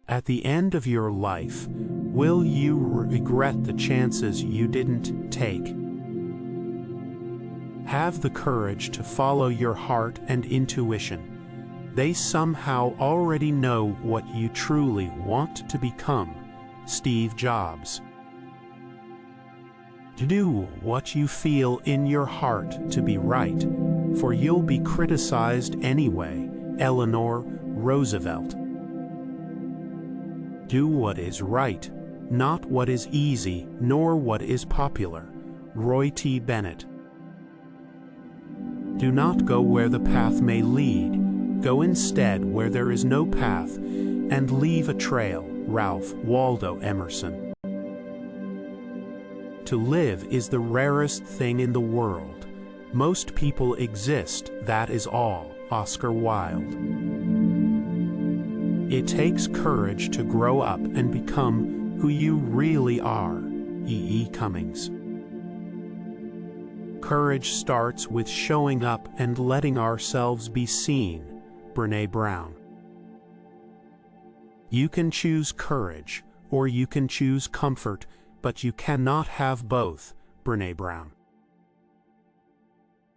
At the end of your life, will you regret the chances you didn't take? Have the courage to follow your heart and intuition. They somehow already know what you truly want to become. Steve Jobs. Do what you feel in your heart to be right, for you'll be criticized anyway. Eleanor Roosevelt. Do what is right, not what is easy, nor what is popular. Roy T. Bennett. Do not go where the path may lead. Go instead where there is no path, and leave a trail. Ralph Waldo Emerson. To live is the rarest thing in the world. Most people exist, that is all. Oscar Wilde. It takes courage to grow up and become who you really are. E. E. Cummings. Courage starts with showing up and letting ourselves be seen. Brené Brown. You can choose courage, or you can choose comfort, but you cannot have both. Brené Brown.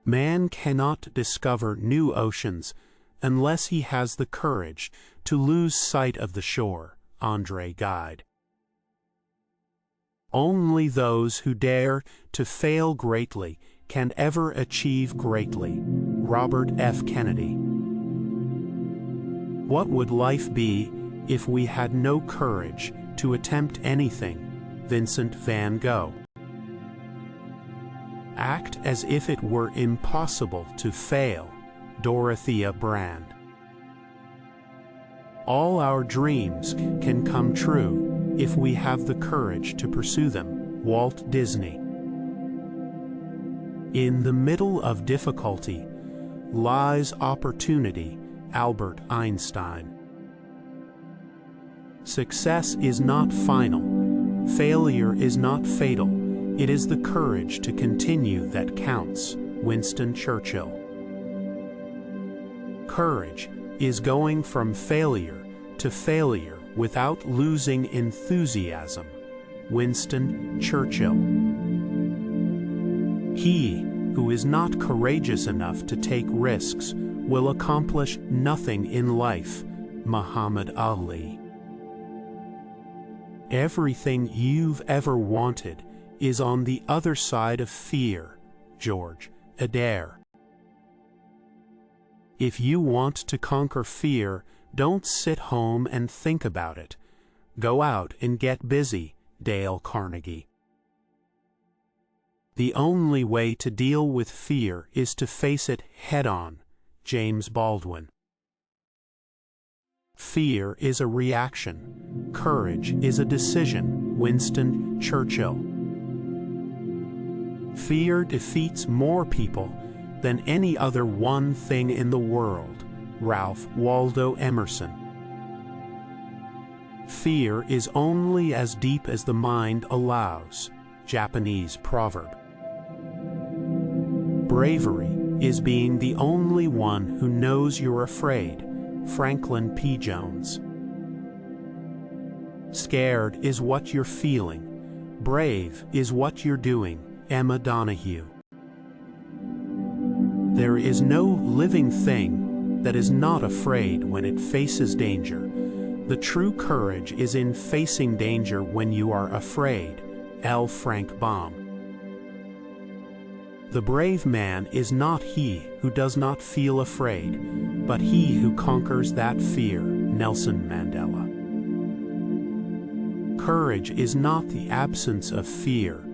Man cannot discover new oceans unless he has the courage to lose sight of the shore. Andre Gide. Only those who dare to fail greatly can ever achieve greatly. Robert F. Kennedy. What would life be if we had no courage to attempt anything? Vincent van Gogh. Act as if it were impossible to fail. Dorothea Brand. All our dreams can come true if we have the courage to pursue them. Walt Disney. In the middle of difficulty lies opportunity. Albert Einstein. Success is not final. Failure is not fatal. It is the courage to continue that counts. Winston Churchill. Courage is going from failure to failure without losing enthusiasm. Winston Churchill. He who is not courageous enough to take risks will accomplish nothing in life. Muhammad Ali. Everything you've ever wanted is on the other side of fear. George Adair. If you want to conquer fear, don't sit home and think about it. Go out and get busy. Dale Carnegie. The only way to deal with fear is to face it head-on. James Baldwin. Fear is a reaction. Courage is a decision. Winston Churchill. Fear defeats more people than any other one thing in the world. Ralph Waldo Emerson. Fear is only as deep as the mind allows. Japanese proverb. Bravery is being the only one who knows you're afraid. Franklin P. Jones. Scared is what you're feeling. Brave is what you're doing. Emma Donoghue. There is no living thing that is not afraid when it faces danger. The true courage is in facing danger when you are afraid. L. Frank Baum. The brave man is not he who does not feel afraid, but he who conquers that fear. Nelson Mandela. Courage is not the absence of fear,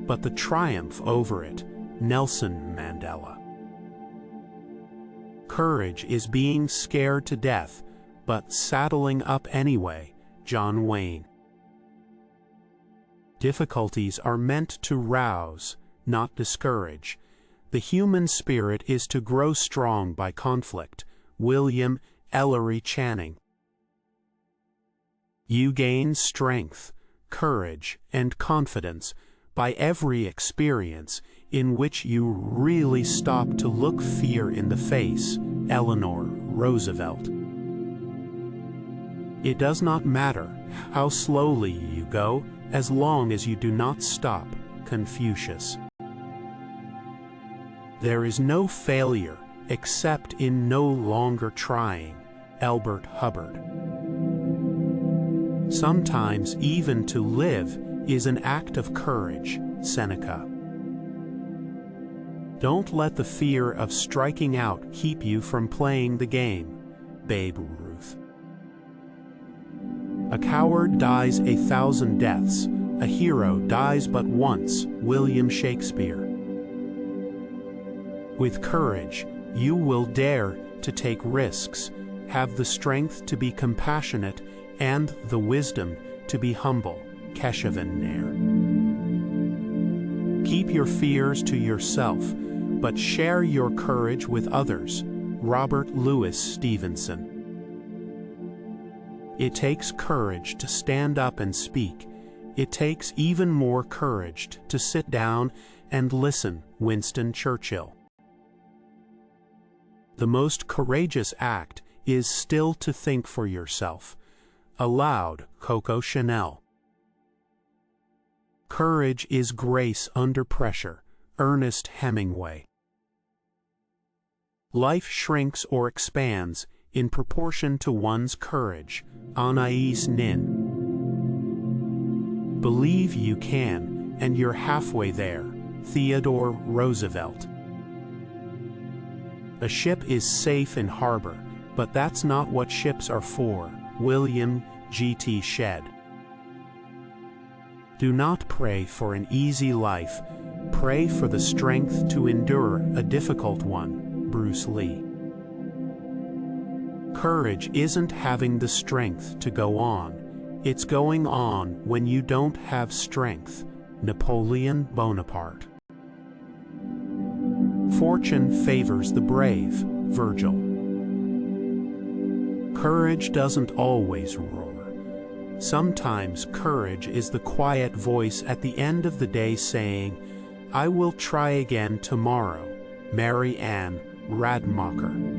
but the triumph over it. Nelson Mandela. Courage is being scared to death, but saddling up anyway. John Wayne. Difficulties are meant to rouse, not discourage. The human spirit is to grow strong by conflict. William Ellery Channing. You gain strength, courage, and confidence by every experience in which you really stop to look fear in the face. Eleanor Roosevelt. It does not matter how slowly you go, as long as you do not stop. Confucius. There is no failure except in no longer trying. Elbert Hubbard. Sometimes even to live is an act of courage. Seneca. Don't let the fear of striking out keep you from playing the game. Babe Ruth. A coward dies 1,000 deaths. A hero dies but once. William Shakespeare. With courage, you will dare to take risks, have the strength to be compassionate, and the wisdom to be humble. Keshava Nair. Keep your fears to yourself, but share your courage with others. Robert Louis Stevenson. It takes courage to stand up and speak. It takes even more courage to sit down and listen. Winston Churchill. The most courageous act is still to think for yourself. Aloud. Coco Chanel. Courage is grace under pressure. Ernest Hemingway. Life shrinks or expands in proportion to one's courage. Anais Nin. Believe you can, and you're halfway there. Theodore Roosevelt. A ship is safe in harbor, but that's not what ships are for. William G.T. Shedd. Do not pray for an easy life. Pray for the strength to endure a difficult one. Bruce Lee. Courage isn't having the strength to go on. It's going on when you don't have strength. Napoleon Bonaparte. Fortune favors the brave. Virgil. Courage doesn't always roar. Sometimes courage is the quiet voice at the end of the day saying, I will try again tomorrow. Mary Ann Radmacher.